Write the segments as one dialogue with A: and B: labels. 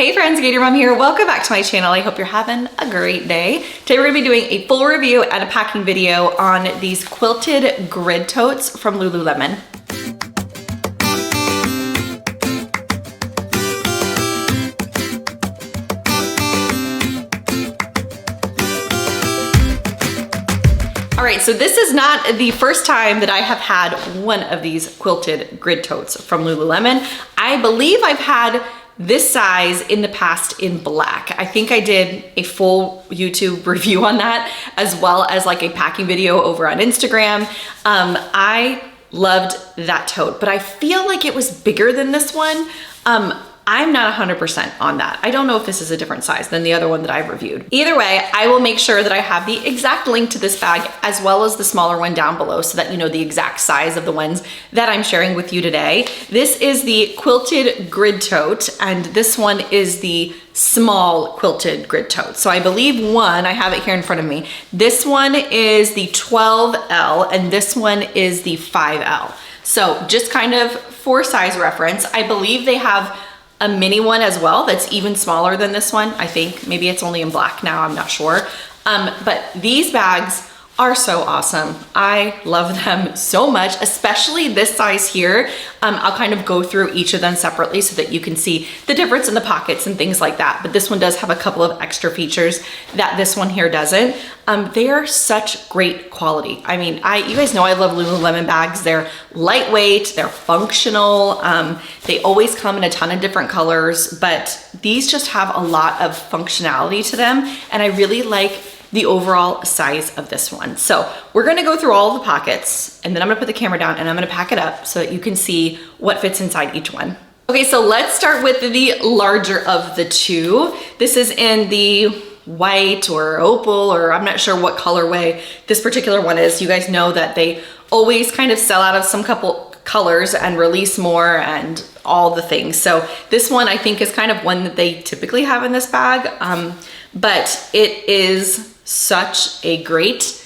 A: Hey friends, Gator Mom here. Welcome back to my channel. I hope you're having a great day. Today we're gonna be doing a full review and a packing video on these quilted grid totes from Lululemon. All right, so this is not the first time that I have had one of these quilted grid totes from Lululemon. I believe I've had this size in the past in black. I think I did a full YouTube review on that, as well as like a packing video over on Instagram. I loved that tote, but I feel like it was bigger than this one. I'm not 100% on that. I don't know if this is a different size than the other one that I've reviewed. Either way, I will make sure that I have the exact link to this bag as well as the smaller one down below so that you know the exact size of the ones that I'm sharing with you today. This is the quilted grid tote, and this one is the small quilted grid tote. So I believe I have it here in front of me. This one is the 12L and this one is the 5L. So just kind of for size reference, I believe they have a mini one as well that's even smaller than this one. I think maybe it's only in black now, I'm not sure. But these bags are so awesome. I love them so much, especially this size here. I'll kind of go through each of them separately so that you can see the difference in the pockets and things like that. But this one does have a couple of extra features that this one here doesn't. They are such great quality. I mean, you guys know I love Lululemon bags. They're lightweight, they're functional. They always come in a ton of different colors, but these just have a lot of functionality to them. And I really like the overall size of this one. So we're gonna go through all of the pockets and then I'm gonna put the camera down and I'm gonna pack it up so that you can see what fits inside each one. Okay, so let's start with the larger of the two. This is in the white or opal, or I'm not sure what colorway this particular one is. You guys know that they always kind of sell out of some couple colors and release more and all the things. So this one I think is kind of one that they typically have in this bag, but it is such a great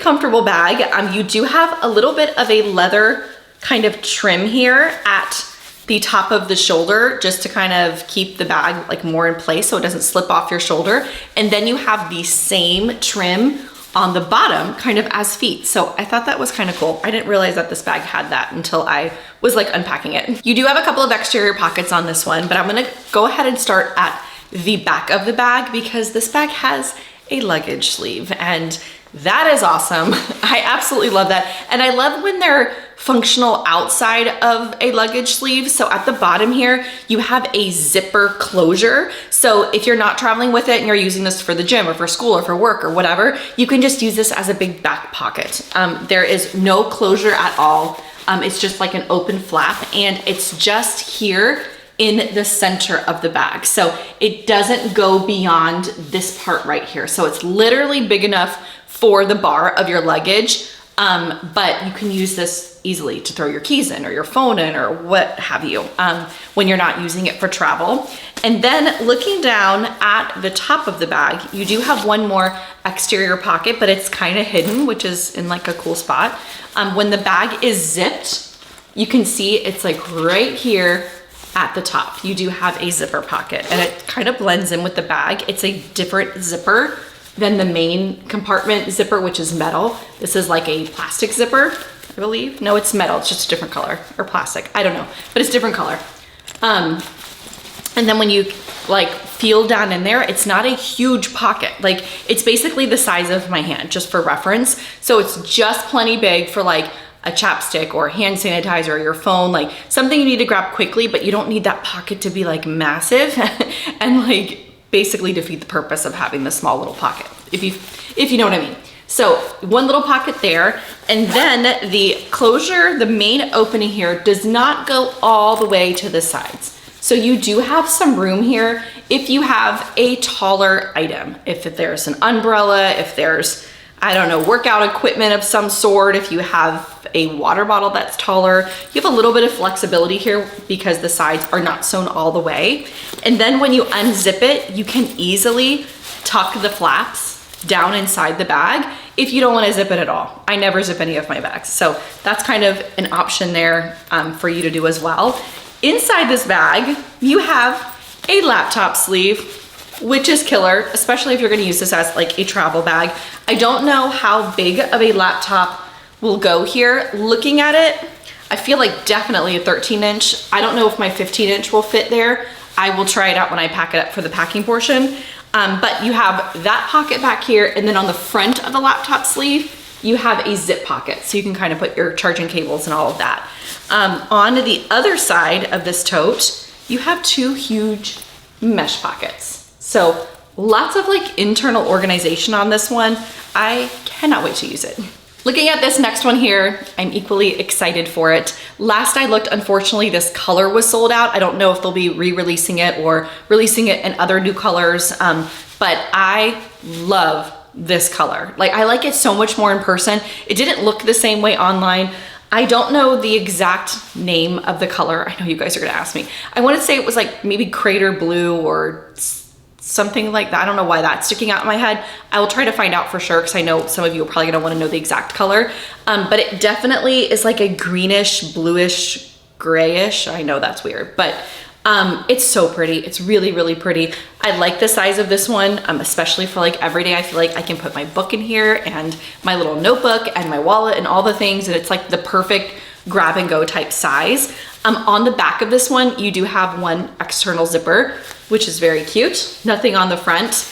A: comfortable bag. You do have a little bit of a leather kind of trim here at the top of the shoulder just to kind of keep the bag like more in place so it doesn't slip off your shoulder. And then you have the same trim on the bottom kind of as feet. So I thought that was kind of cool. I didn't realize that this bag had that until I was like unpacking it. You do have a couple of exterior pockets on this one, but I'm gonna go ahead and start at the back of the bag because this bag has a luggage sleeve and that is awesome. I absolutely love that. And I love when they're functional outside of a luggage sleeve. So at the bottom here, you have a zipper closure. So if you're not traveling with it and you're using this for the gym or for school or for work or whatever, you can just use this as a big back pocket. There is no closure at all. It's just like an open flap and it's just here in the center of the bag. So it doesn't go beyond this part right here. So it's literally big enough for the bar of your luggage, but you can use this easily to throw your keys in or your phone in or what have you when you're not using it for travel. And then looking down at the top of the bag, you do have one more exterior pocket, but it's kind of hidden, which is in like a cool spot. When the bag is zipped, you can see it's like right here at the top. You do have a zipper pocket and it kind of blends in with the bag. It's a different zipper than the main compartment zipper, which is metal. This is like a plastic zipper, I believe. No, it's metal, it's just a different color, or plastic, I don't know, but it's different color. And then when you like feel down in there, it's not a huge pocket. Like it's basically the size of my hand, just for reference. So it's just plenty big for like a chapstick or hand sanitizer or your phone, like something you need to grab quickly, but you don't need that pocket to be like massive and like basically defeat the purpose of having this small little pocket, if you know what I mean. So one little pocket there, and then the closure, the main opening here does not go all the way to the sides. So you do have some room here if you have a taller item, if there's an umbrella, if there's, I don't know, workout equipment of some sort, if you have a water bottle that's taller, you have a little bit of flexibility here because the sides are not sewn all the way. And then when you unzip it, you can easily tuck the flaps down inside the bag if you don't want to zip it at all. I never zip any of my bags. So that's kind of an option there for you to do as well. Inside this bag, you have a laptop sleeve, which is killer, especially if you're gonna use this as like a travel bag. I don't know how big of a laptop will go here. Looking at it, I feel like definitely a 13-inch. I don't know if my 15-inch will fit there. I will try it out when I pack it up for the packing portion. But you have that pocket back here, and then on the front of the laptop sleeve, you have a zip pocket, so you can kind of put your charging cables and all of that. On the other side of this tote, you have two huge mesh pockets. So lots of like internal organization on this one. I cannot wait to use it. Looking at this next one here, I'm equally excited for it. Last I looked, unfortunately, this color was sold out. I don't know if they'll be re-releasing it or releasing it in other new colors, but I love this color. Like, I like it so much more in person. It didn't look the same way online. I don't know the exact name of the color. I know you guys are gonna ask me. I wanna say it was like maybe Crater Blue or something like that. I don't know why that's sticking out in my head. I will try to find out for sure, because I know some of you are probably gonna wanna know the exact color. But it definitely is like a greenish, bluish, grayish. I know that's weird, but it's so pretty. It's really, really pretty. I like the size of this one, especially for like every day. I feel like I can put my book in here and my little notebook and my wallet and all the things, and it's like the perfect grab and go type size. On the back of this one, you do have one external zipper, which is very cute. Nothing on the front.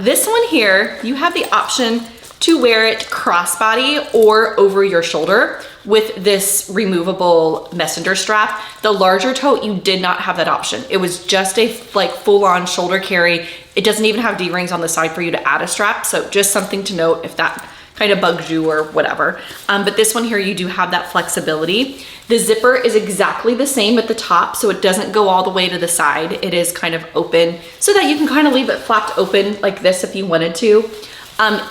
A: This one here, you have the option to wear it crossbody or over your shoulder with this removable messenger strap. The larger tote, you did not have that option. It was just a like full-on shoulder carry. It doesn't even have D-rings on the side for you to add a strap. So just something to note if that kind of bugs you or whatever. But this one here, you do have that flexibility. The zipper is exactly the same at the top, so it doesn't go all the way to the side. It is kind of open so that you can kind of leave it flapped open like this if you wanted to.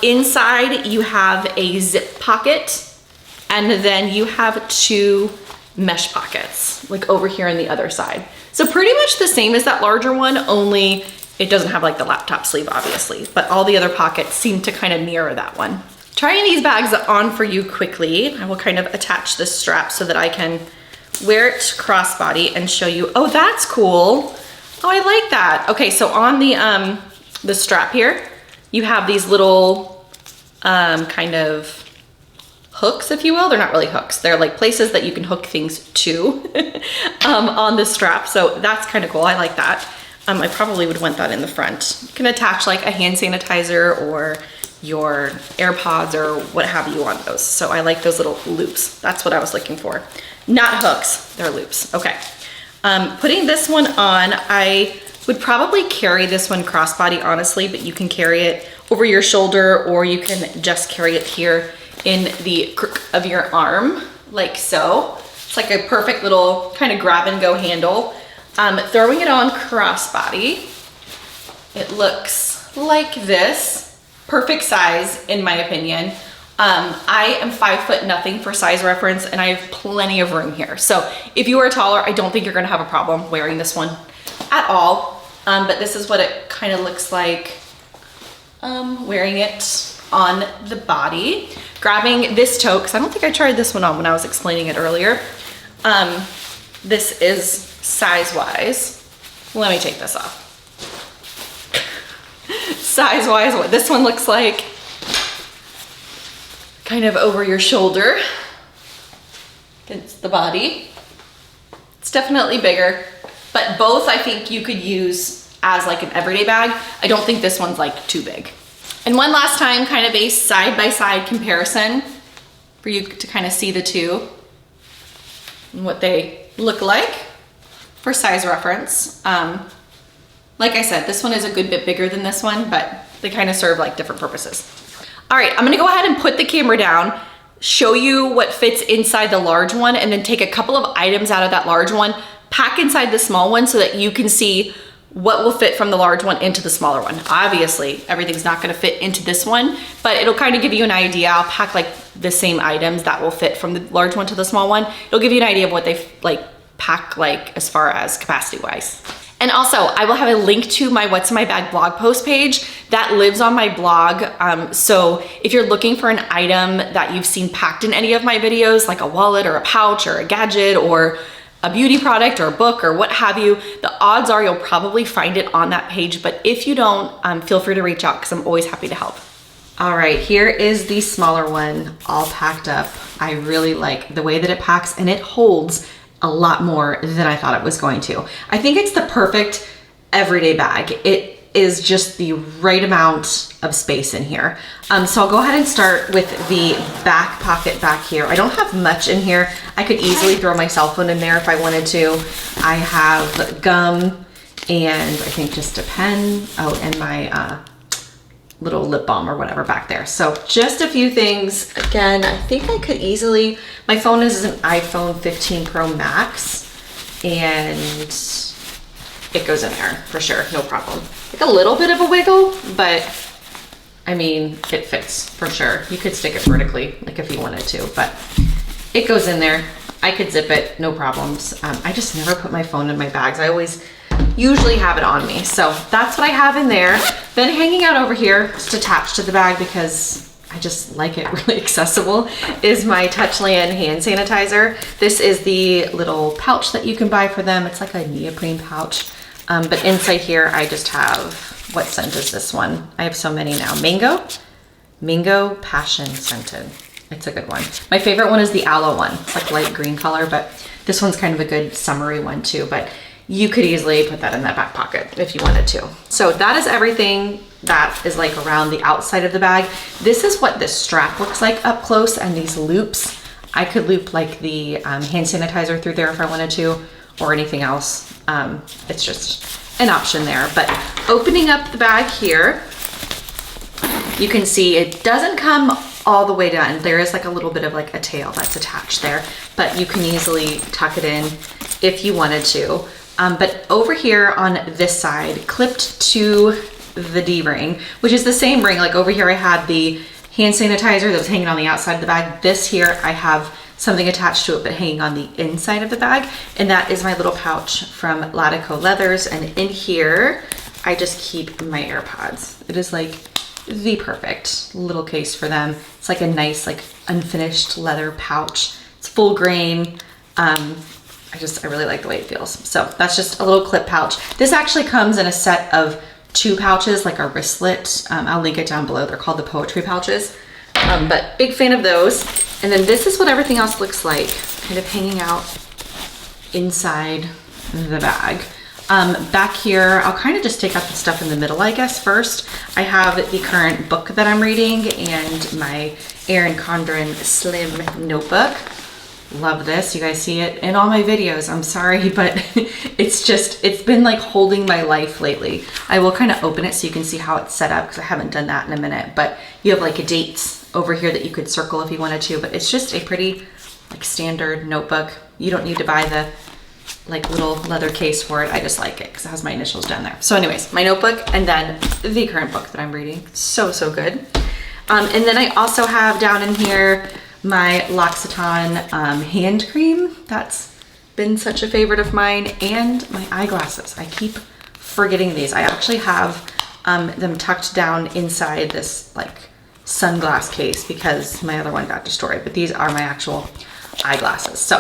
A: Inside, you have a zip pocket, and then you have two mesh pockets, like over here on the other side. So pretty much the same as that larger one, only it doesn't have like the laptop sleeve, obviously, but all the other pockets seem to kind of mirror that one. Trying these bags on for you quickly, I will kind of attach this strap so that I can wear it crossbody and show you. Oh, that's cool. Oh, I like that. Okay, so on the strap here, you have these little kind of hooks, if you will. They're not really hooks. They're like places that you can hook things to on the strap. So that's kind of cool. I like that. I probably would want that in the front. You can attach like a hand sanitizer or your AirPods or what have you on those. So I like those little loops. That's what I was looking for. Not hooks, they're loops. Okay. Putting this one on, I would probably carry this one crossbody, honestly, but you can carry it over your shoulder, or you can just carry it here in the crook of your arm, like so. It's like a perfect little kind of grab and go handle. Throwing it on crossbody, it looks like this. Perfect size, in my opinion. I am 5 foot nothing for size reference, and I have plenty of room here. So if you are taller, I don't think you're gonna have a problem wearing this one at all. But this is what it kind of looks like wearing it on the body. Grabbing this tote, because I don't think I tried this one on when I was explaining it earlier. This is size-wise. Let me take this off. Size-wise, what this one looks like, kind of over your shoulder against the body. It's definitely bigger, but both I think you could use as like an everyday bag. I don't think this one's like too big. And one last time, kind of a side-by-side comparison for you to kind of see the two and what they look like for size reference. Like I said, this one is a good bit bigger than this one, but they kind of serve like different purposes. All right, I'm gonna go ahead and put the camera down, show you what fits inside the large one, and then take a couple of items out of that large one, pack inside the small one so that you can see what will fit from the large one into the smaller one. Obviously, everything's not gonna fit into this one, but it'll kind of give you an idea. I'll pack like the same items that will fit from the large one to the small one. It'll give you an idea of what they like pack like as far as capacity wise. And also, I will have a link to my What's in My Bag blog post page that lives on my blog. So if you're looking for an item that you've seen packed in any of my videos, like a wallet or a pouch or a gadget or a beauty product or a book or what have you, the odds are you'll probably find it on that page. But if you don't, feel free to reach out because I'm always happy to help. All right, here is the smaller one all packed up. I really like the way that it packs, and it holds a lot more than I thought it was going to. I think it's the perfect everyday bag. It is just the right amount of space in here. So I'll go ahead and start with the back pocket back here. I don't have much in here. I could easily throw my cell phone in there if I wanted to. I have gum and I think just a pen. Oh, and my little lip balm or whatever back there. So just a few things. Again, I think I could easily, my phone is an iPhone 15 Pro Max and it goes in there for sure, no problem. Like a little bit of a wiggle, but I mean, it fits for sure. You could stick it vertically, like if you wanted to, but it goes in there. I could zip it, no problems. I just never put my phone in my bags. I always usually have it on me. So that's what I have in there. Then hanging out over here, just attached to the bag because I just like it really accessible, is my Touchland hand sanitizer. This is the little pouch that you can buy for them. It's like a neoprene pouch. But inside here, I just have, what scent is this one? I have so many now. Mango Passion Scented. It's a good one. My favorite one is the aloe one. It's like light green color, but this one's kind of a good summery one too. But you could easily put that in that back pocket if you wanted to. So that is everything that is like around the outside of the bag. This is what this strap looks like up close, and these loops. I could loop like the hand sanitizer through there if I wanted to, or anything else. It's just an option there. But opening up the bag here, you can see it doesn't come all the way down. There is like a little bit of like a tail that's attached there, but you can easily tuck it in if you wanted to. But over here on this side, clipped to the D-ring, which is the same ring. Like over here I had the hand sanitizer that was hanging on the outside of the bag. This here I have something attached to it but hanging on the inside of the bag, and that is my little pouch from Latico Leathers. And in here I just keep my AirPods. It is like the perfect little case for them. It's like a nice like unfinished leather pouch. It's full grain. I really like the way it feels. So that's just a little clip pouch. This actually comes in a set of 2 pouches, like a wristlet. I'll link it down below. They're called the poetry pouches. But big fan of those. And then this is what everything else looks like, kind of hanging out inside the bag. Back here, I'll kind of just take out the stuff in the middle, I guess, first. I have the current book that I'm reading and my Erin Condren Slim notebook. Love this. You guys see it in all my videos. I'm sorry, but it's been like holding my life lately. I will kind of open it so you can see how it's set up because I haven't done that in a minute, but you have like a dates over here that you could circle if you wanted to, but it's just a pretty like standard notebook. You don't need to buy the like little leather case for it. I just like it because it has my initials down there. So anyways, my notebook and then the current book that I'm reading. So good. And then I also have down in here my L'Occitane hand cream. That's been such a favorite of mine, and my eyeglasses. I keep forgetting these. I actually have them tucked down inside this like sunglass case because my other one got destroyed, but these are my actual eyeglasses. So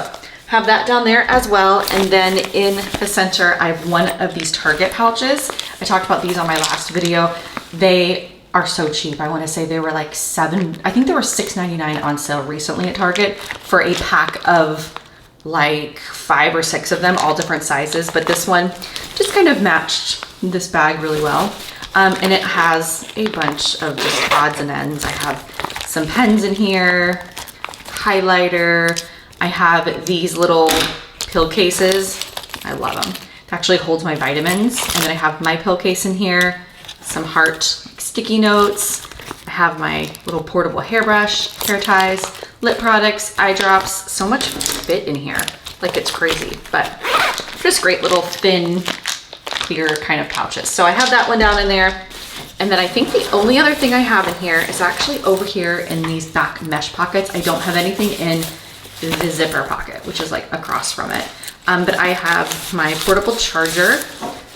A: have that down there as well. And then in the center, I have one of these Target pouches. I talked about these on my last video. They are so cheap. I want to say they were like I think they were $6.99 on sale recently at Target for a pack of like 5 or 6 of them, all different sizes. But this one just kind of matched this bag really well. And it has a bunch of just odds and ends. I have some pens in here, highlighter. I have these little pill cases. I love them. It actually holds my vitamins. And then I have my pill case in here, some heart sticky notes. I have my little portable hairbrush, hair ties, lip products, eye drops. So much fit in here. Like it's crazy, but just great little thin, clear kind of pouches. So I have that one down in there. And then I think the only other thing I have in here is actually over here in these back mesh pockets. I don't have anything in the zipper pocket, which is like across from it. But I have my portable charger.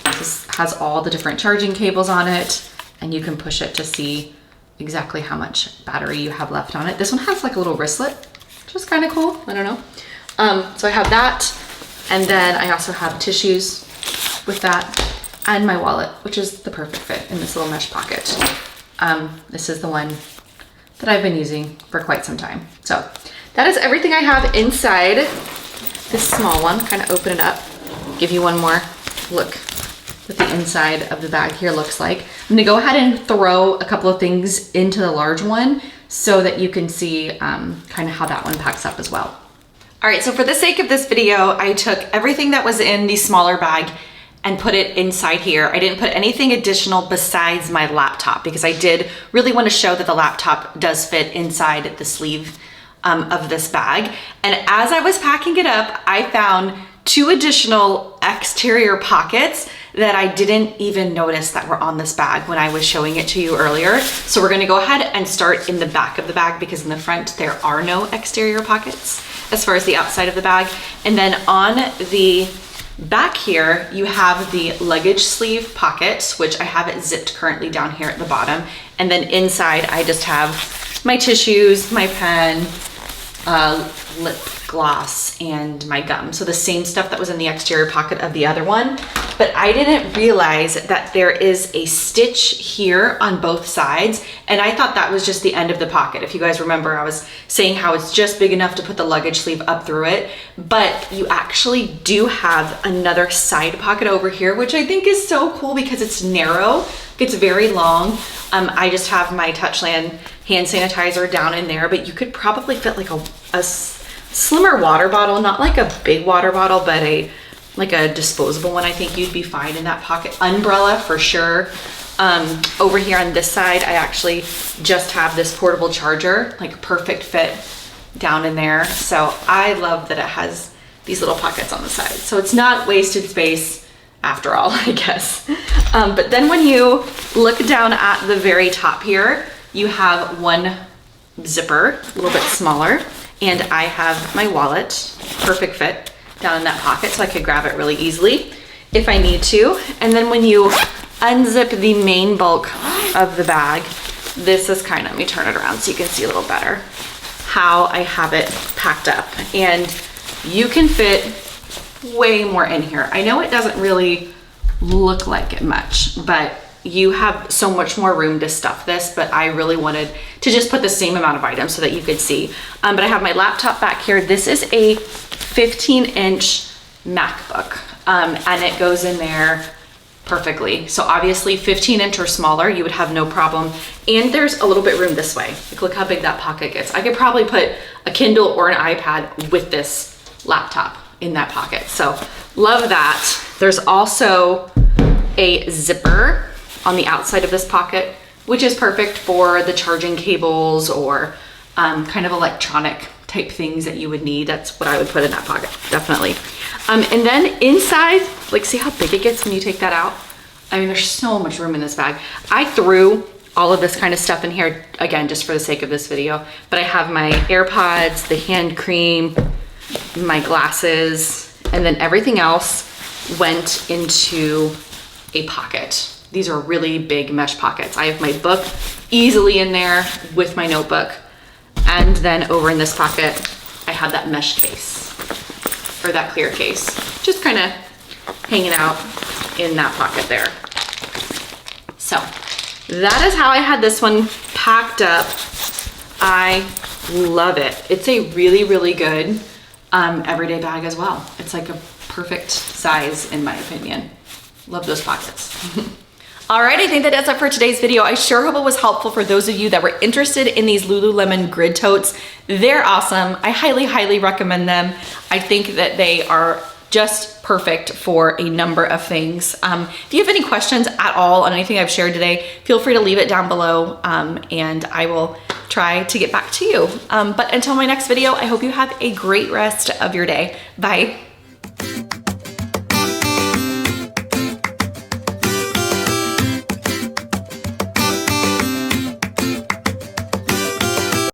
A: This has all the different charging cables on it, and you can push it to see exactly how much battery you have left on it. This one has like a little wristlet, which is kind of cool. I don't know. So I have that. And then I also have tissues with that and my wallet, which is the perfect fit in this little mesh pocket. This is the one that I've been using for quite some time. So that is everything I have inside this small one. Kind of open it up, give you one more look what the inside of the bag here looks like. I'm gonna go ahead and throw a couple of things into the large one so that you can see kind of how that one packs up as well. All right, so for the sake of this video, I took everything that was in the smaller bag and put it inside here. I didn't put anything additional besides my laptop because I did really want to show that the laptop does fit inside the sleeve of this bag. And as I was packing it up, I found 2 additional exterior pockets that I didn't even notice that were on this bag when I was showing it to you earlier. So we're gonna go ahead and start in the back of the bag because in the front there are no exterior pockets as far as the outside of the bag. And then on the back here, you have the luggage sleeve pocket, which I have it zipped currently down here at the bottom. And then inside I just have my tissues, my pen, lip gloss, and my gum. So the same stuff that was in the exterior pocket of the other one, but I didn't realize that there is a stitch here on both sides, and I thought that was just the end of the pocket. If you guys remember, I was saying how it's just big enough to put the luggage sleeve up through it, but you actually do have another side pocket over here, which I think is so cool because it's narrow, it's very long. I just have my Touchland hand sanitizer down in there, but you could probably fit like a slimmer water bottle, not like a big water bottle, but like a disposable one. I think you'd be fine in that pocket. Umbrella for sure. Over here on this side, I actually just have this portable charger, like perfect fit down in there. So I love that it has these little pockets on the side. So it's not wasted space after all, I guess. But then when you look down at the very top here, you have one zipper, a little bit smaller, and I have my wallet, perfect fit, down in that pocket, so I could grab it really easily if I need to. And then when you unzip the main bulk of the bag, this is kind of, let me turn it around so you can see a little better how I have it packed up. And you can fit way more in here. I know it doesn't really look like it much, but you have so much more room to stuff this, but I really wanted to just put the same amount of items so that you could see. But I have my laptop back here. This is a 15-inch MacBook, and it goes in there perfectly. So obviously 15-inch or smaller, you would have no problem. And there's a little bit room this way. Like, look how big that pocket gets. I could probably put a Kindle or an iPad with this laptop in that pocket. So love that. There's also a zipper on the outside of this pocket, which is perfect for the charging cables or kind of electronic type things that you would need. That's what I would put in that pocket, definitely. And then inside, like, see how big it gets when you take that out? I mean, there's so much room in this bag. I threw all of this kind of stuff in here, again, just for the sake of this video, but I have my AirPods, the hand cream, my glasses, and then everything else went into a pocket. These are really big mesh pockets. I have my book easily in there with my notebook. And then over in this pocket, I have that mesh case, or that clear case, just kind of hanging out in that pocket there. So that is how I had this one packed up. I love it. It's a really, really good everyday bag as well. It's like a perfect size in my opinion. Love those pockets. All right, I think that does it for today's video. I sure hope it was helpful for those of you that were interested in these Lululemon grid totes. They're awesome. I highly, highly recommend them. I think that they are just perfect for a number of things. If you have any questions at all on anything I've shared today, feel free to leave it down below and I will try to get back to you. But until my next video, I hope you have a great rest of your day. Bye.